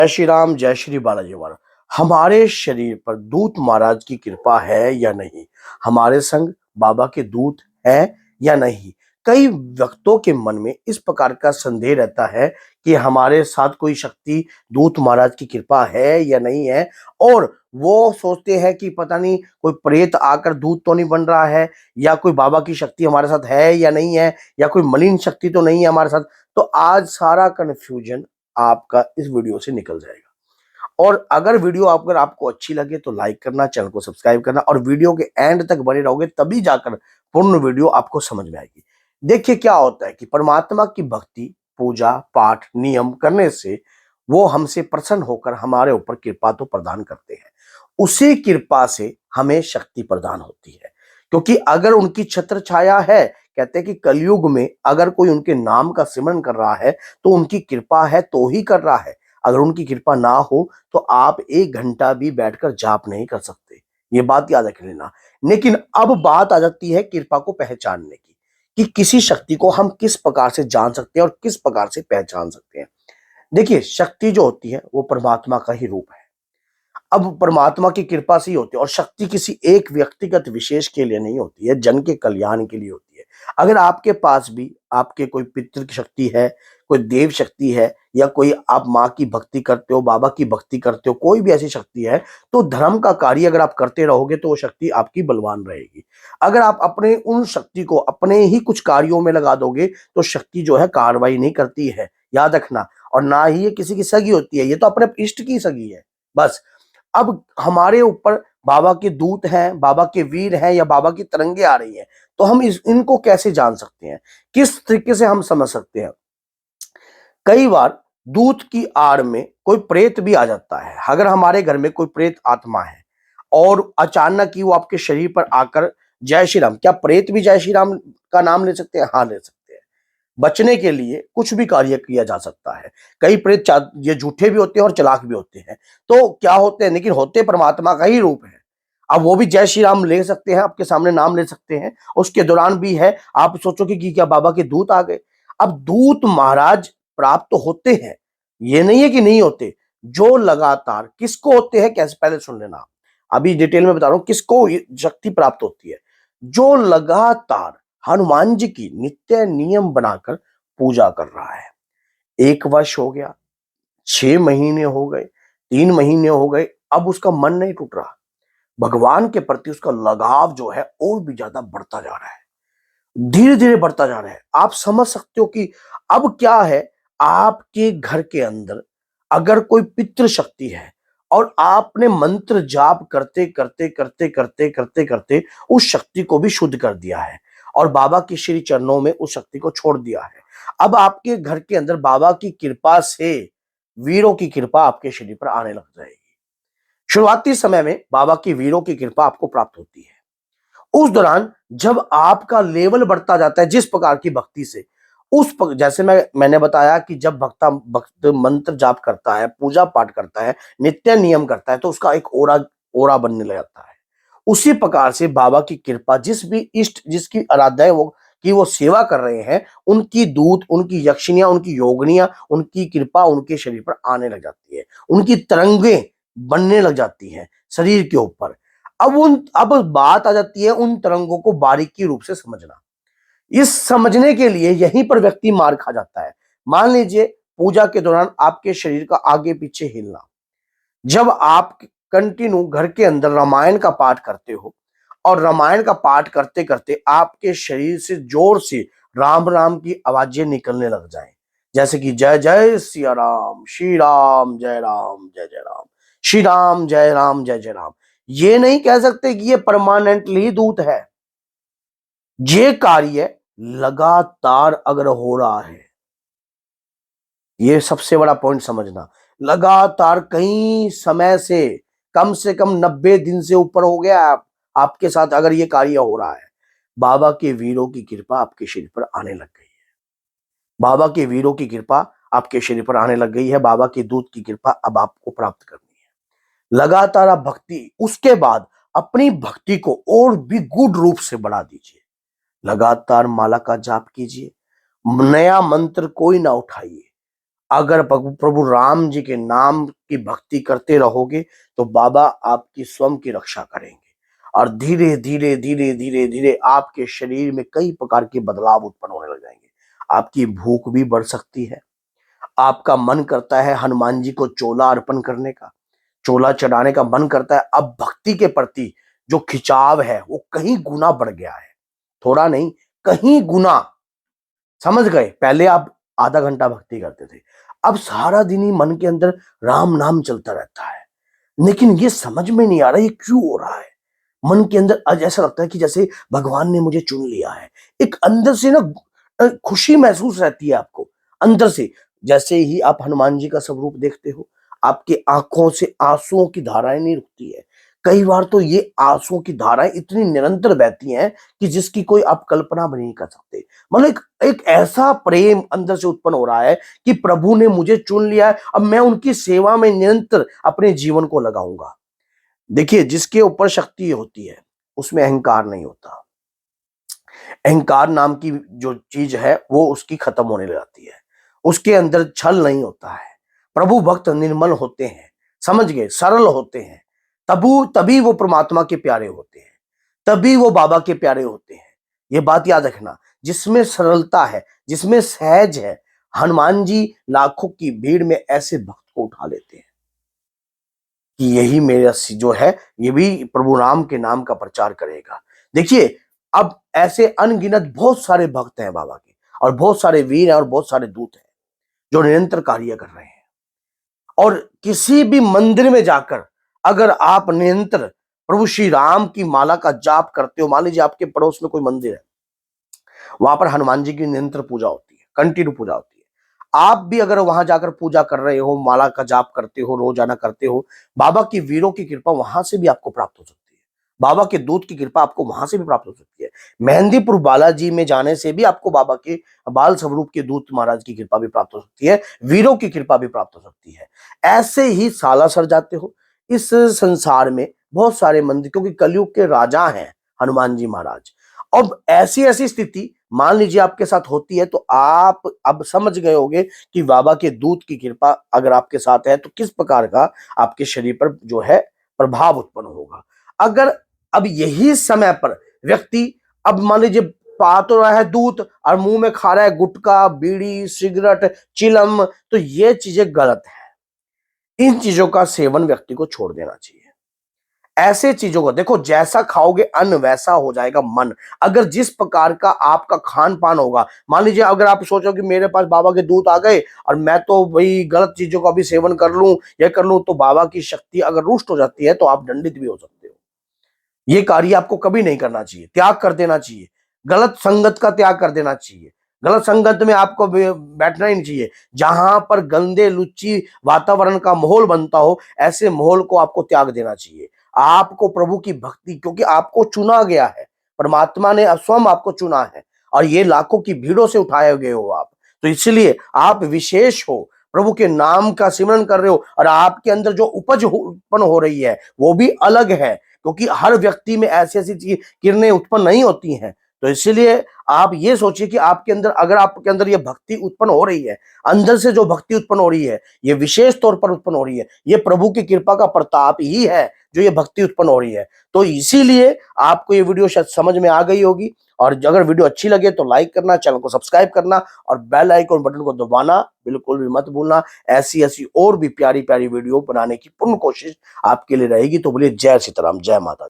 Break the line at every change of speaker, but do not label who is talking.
जय श्री राम, जय श्री बालाजी महाराज। हमारे शरीर पर दूत महाराज की कृपा है या नहीं? हमारे संग बाबा के दूत है या नहीं? कई भक्तों के मन में इस प्रकार का संदेह रहता है कि हमारे साथ कोई शक्ति दूत महाराज की कृपा है या नहीं है, और वो सोचते हैं कि पता नहीं कोई प्रेत आकर दूत तो नहीं बन रहा है, या कोई बाबा की शक्ति हमारे साथ है या नहीं है, या कोई मलिन शक्ति तो नहीं है हमारे साथ। तो आज सारा कन्फ्यूजन आपका इस वीडियो से निकल जाएगा। और अगर वीडियो अगर आपको अच्छी लगे तो लाइक करना, चैनल को सब्सक्राइब करना, और वीडियो के एंड तक बने रहोगे तभी जाकर पूर्ण वीडियो आपको समझ में आएगी। देखिए क्या होता है कि परमात्मा की भक्ति, पूजा पाठ, नियम करने से वो हमसे प्रसन्न होकर हमारे ऊपर कृपा तो प्रदान करते हैं। उसी कृपा से हमें शक्ति प्रदान होती है, क्योंकि अगर उनकी छत्र छाया है, कहते हैं कि कलयुग में अगर कोई उनके नाम का सिमरन कर रहा है तो उनकी कृपा है तो ही कर रहा है। अगर उनकी कृपा ना हो तो आप 1 घंटा भी बैठकर जाप नहीं कर सकते, ये बात याद रख लेना। लेकिन अब बात आ जाती है कृपा को पहचानने की, कि किसी शक्ति को हम किस प्रकार से जान सकते हैं और किस प्रकार से पहचान सकते हैं। देखिए, शक्ति जो होती है वो परमात्मा का ही रूप है। अब परमात्मा की कृपा से ही होती है, और शक्ति किसी एक व्यक्तिगत विशेष के लिए नहीं होती है, जन के कल्याण के लिए होती है। अगर आपके पास भी आपके कोई पितृ की शक्ति है, कोई देव शक्ति है, या कोई आप माँ की भक्ति करते हो, बाबा की भक्ति करते हो, कोई भी ऐसी शक्ति है, तो धर्म का कार्य अगर आप करते रहोगे तो वो शक्ति आपकी बलवान रहेगी। अगर आप अपने उन शक्ति को अपने ही कुछ कार्यों में लगा दोगे तो शक्ति जो है कार्रवाई नहीं करती है, याद रखना। और ना ही ये किसी की सगी होती है, ये तो अपने इष्ट की सगी है बस। अब हमारे ऊपर बाबा के दूत हैं, बाबा के वीर हैं, या बाबा की तरंगे आ रही हैं, तो हम इनको कैसे जान सकते हैं, किस तरीके से हम समझ सकते हैं? कई बार दूत की आड़ में कोई प्रेत भी आ जाता है। अगर हमारे घर में कोई प्रेत आत्मा है और अचानक ही वो आपके शरीर पर आकर जय श्री राम, क्या प्रेत भी जय श्री राम का नाम ले सकते हैं? हाँ, ले सकते हैं। बचने के लिए कुछ भी कार्य किया जा सकता है। कई प्रेत ये झूठे भी होते हैं और चालाक भी होते हैं। तो क्या होते हैं, लेकिन होते परमात्मा का ही रूप है। अब वो भी जय श्री राम ले सकते हैं, आपके सामने नाम ले सकते हैं। उसके दौरान भी है, आप सोचोगे कि क्या बाबा के दूत आ गए? अब दूत महाराज प्राप्त तो होते हैं, ये नहीं है कि नहीं होते। जो लगातार किसको होते हैं, कैसे, पहले सुन लेना। अभी डिटेल में बता रहा हूं किसको ये शक्ति प्राप्त होती है। जो लगातार हनुमान जी की नित्य नियम बनाकर पूजा कर रहा है। 1 वर्ष हो गया, 6 महीने हो गए, 3 महीने हो गए, अब उसका मन नहीं टूट रहा। भगवान के प्रति उसका लगाव जो है और भी ज्यादा बढ़ता जा रहा है, धीरे धीरे बढ़ता जा रहा है। आप समझ सकते हो कि अब क्या है, आपके घर के अंदर अगर कोई पितृ शक्ति है और आपने मंत्र जाप करते करते करते करते करते करते उस शक्ति को भी शुद्ध कर दिया है और बाबा के श्री चरणों में उस शक्ति को छोड़ दिया है, अब आपके घर के अंदर बाबा की कृपा से वीरों की कृपा आपके शरीर पर आने लग जाएगी। शुरुआती समय में बाबा की वीरों की कृपा आपको प्राप्त होती है। उस दौरान जब आपका लेवल बढ़ता जाता है जिस प्रकार की भक्ति से, जैसे मैंने बताया कि जब भक्त मंत्र जाप करता है, पूजा पाठ करता है, नित्य नियम करता है, तो उसका एक ओरा बनने लग जाता है। उसी प्रकार से बाबा की कृपा जिस भी इष्ट जिसकी आराध्या है वो सेवा कर रहे हैं, उनकी दूत, उनकी यक्षिनियां, उनकी योगनियां, उनकी कृपा उनके शरीर पर आने लग जाती है, उनकी तरंगे बनने लग जाती हैं शरीर के ऊपर। अब बात आ जाती है उन तरंगों को बारीकी रूप से समझना। इस समझने के लिए यहीं पर व्यक्ति मार खा जाता है। मान लीजिए पूजा के दौरान आपके शरीर का आगे पीछे हिलना, जब आप कंटिन्यू घर के अंदर रामायण का पाठ करते हो और रामायण का पाठ करते करते आपके शरीर से जोर से राम राम की आवाजें निकलने लग जाएं, जैसे कि जय जय सिया राम, श्री राम जय राम, जय जय राम, श्री राम जय राम, जय जय राम, ये नहीं कह सकते कि ये परमानेंटली दूत है। ये कार्य लगातार अगर हो रहा है, ये सबसे बड़ा पॉइंट समझना, लगातार कई समय से कम 90 दिन से ऊपर हो गया आपके साथ अगर ये कार्य हो रहा है, बाबा के वीरों की कृपा आपके शरीर पर आने लग गई है। बाबा के वीरों की कृपा आपके शरीर पर आने लग गई है। बाबा की दूत की कृपा अब आपको प्राप्त करनी है। लगातार आप भक्ति, उसके बाद अपनी भक्ति को और भी गुड रूप से बढ़ा दीजिए। लगातार माला का जाप कीजिए, नया मंत्र कोई ना उठाइए। अगर प्रभु राम जी के नाम की भक्ति करते रहोगे तो बाबा आपकी स्वयं की रक्षा करेंगे और धीरे धीरे धीरे धीरे धीरे आपके शरीर में कई प्रकार के बदलाव उत्पन्न होने लग जाएंगे। आपकी भूख भी बढ़ सकती है। आपका मन करता है हनुमान जी को चोला अर्पण करने का, चोला चढ़ाने का मन करता है। अब भक्ति के प्रति जो खिंचाव है वो कहीं गुना बढ़ गया है, थोड़ा नहीं, कहीं गुना। समझ गए? पहले आप आधा घंटा भक्ति करते थे, अब सारा दिन ही मन के अंदर राम नाम चलता रहता है। लेकिन ये समझ में नहीं आ रहा ये क्यों हो रहा है। मन के अंदर आज ऐसा लगता है कि जैसे भगवान ने मुझे चुन लिया है। एक अंदर से ना खुशी महसूस रहती है आपको अंदर से। जैसे ही आप हनुमान जी का स्वरूप देखते हो, आपके आंखों से आंसुओं की धाराएं नहीं रुकती है। कई बार तो ये आंसुओं की धाराएं इतनी निरंतर बहती हैं कि जिसकी कोई आप कल्पना भी नहीं कर सकते। मतलब एक ऐसा प्रेम अंदर से उत्पन्न हो रहा है कि प्रभु ने मुझे चुन लिया है, अब मैं उनकी सेवा में निरंतर अपने जीवन को लगाऊंगा। देखिए, जिसके ऊपर शक्ति होती है उसमें अहंकार नहीं होता। अहंकार नाम की जो चीज है वो उसकी खत्म होने लग जाती है। उसके अंदर छल नहीं होता है। प्रभु भक्त निर्मल होते हैं, समझ गए, सरल होते हैं। तभी वो परमात्मा के प्यारे होते हैं, तभी वो बाबा के प्यारे होते हैं। ये बात याद रखना, जिसमें सरलता है, जिसमें सहज है, हनुमान जी लाखों की भीड़ में ऐसे भक्त को उठा लेते हैं कि यही मेरा जो है ये भी प्रभु राम के नाम का प्रचार करेगा। देखिए, अब ऐसे अनगिनत बहुत सारे भक्त हैं बाबा के, और बहुत सारे वीर हैं और बहुत सारे दूत हैं जो निरंतर कार्य कर रहे हैं। और किसी भी मंदिर में जाकर अगर आप निरंतर प्रभु श्री राम की माला का जाप करते हो, मान लीजिए आपके पड़ोस में कोई मंदिर है, वहां पर हनुमान जी की निरंतर पूजा होती है, कंटिन्यू पूजा होती है। आप भी अगर वहां जाकर पूजा कर रहे हो, माला का जाप करते हो, रोजाना करते हो, बाबा की वीरों की कृपा वहां से भी आपको प्राप्त हो सकती है। बाबा के दूत की कृपा आपको वहां से भी प्राप्त हो सकती है। मेहंदीपुर बालाजी में जाने से भी आपको बाबा के बाल स्वरूप के दूत महाराज की कृपा भी प्राप्त हो सकती है, वीरों की कृपा भी प्राप्त हो सकती है। ऐसे ही सालासर जाते हो, इस संसार में बहुत सारे मंदिर, क्योंकि कलयुग के राजा हैं हनुमान जी महाराज। अब ऐसी ऐसी स्थिति मान लीजिए आपके साथ होती है, तो आप अब समझ गए होंगे कि बाबा के दूत की कृपा अगर आपके साथ है तो किस प्रकार का आपके शरीर पर जो है प्रभाव उत्पन्न होगा। अगर अब यही समय पर व्यक्ति, अब मान लीजिए पा तो रहा है दूत और मुंह में खा रहा है गुटखा, बीड़ी, सिगरेट, चिलम, तो ये चीजें गलत है। इन चीजों का सेवन व्यक्ति को छोड़ देना चाहिए। ऐसे चीजों को देखो, जैसा खाओगे अन्न वैसा हो जाएगा मन। अगर जिस प्रकार का आपका खान पान होगा, मान लीजिए अगर आप सोचो कि मेरे पास बाबा के दूत आ गए और मैं तो भाई गलत चीजों का भी सेवन कर लूं, या कर लूं, तो बाबा की शक्ति अगर रुष्ट हो जाती है तो आप दंडित भी हो सकते हो। ये कार्य आपको कभी नहीं करना चाहिए, त्याग कर देना चाहिए। गलत संगत का त्याग कर देना चाहिए। गलत संगत में आपको बैठना ही नहीं चाहिए। जहां पर गंदे लुच्ची वातावरण का माहौल बनता हो, ऐसे माहौल को आपको त्याग देना चाहिए। आपको प्रभु की भक्ति, क्योंकि आपको चुना गया है, परमात्मा ने स्वयं आपको चुना है और ये लाखों की भीड़ों से उठाए गए हो आप, तो इसलिए आप विशेष हो। प्रभु के नाम का सिमरन कर रहे हो और आपके अंदर जो उपज उत्पन्न हो रही है वो भी अलग है, क्योंकि हर व्यक्ति में ऐसी ऐसी किरणें उत्पन्न नहीं होती हैं। तो इसीलिए आप ये सोचिए कि आपके अंदर, अगर आपके अंदर ये भक्ति उत्पन्न हो रही है, अंदर से जो भक्ति उत्पन्न हो रही है, ये विशेष तौर पर उत्पन्न हो रही है, ये प्रभु की कृपा का प्रताप ही है जो ये भक्ति उत्पन्न हो रही है। तो इसीलिए आपको ये वीडियो शायद समझ में आ गई होगी। और अगर वीडियो अच्छी लगे तो लाइक करना, चैनल को सब्सक्राइब करना और बेल आइकन बटन को दबाना बिल्कुल भी मत भूलना। ऐसी ऐसी और भी प्यारी प्यारी वीडियो बनाने की पूर्ण कोशिश आपके लिए रहेगी। तो बोलिए जय सीताराम, जय माता।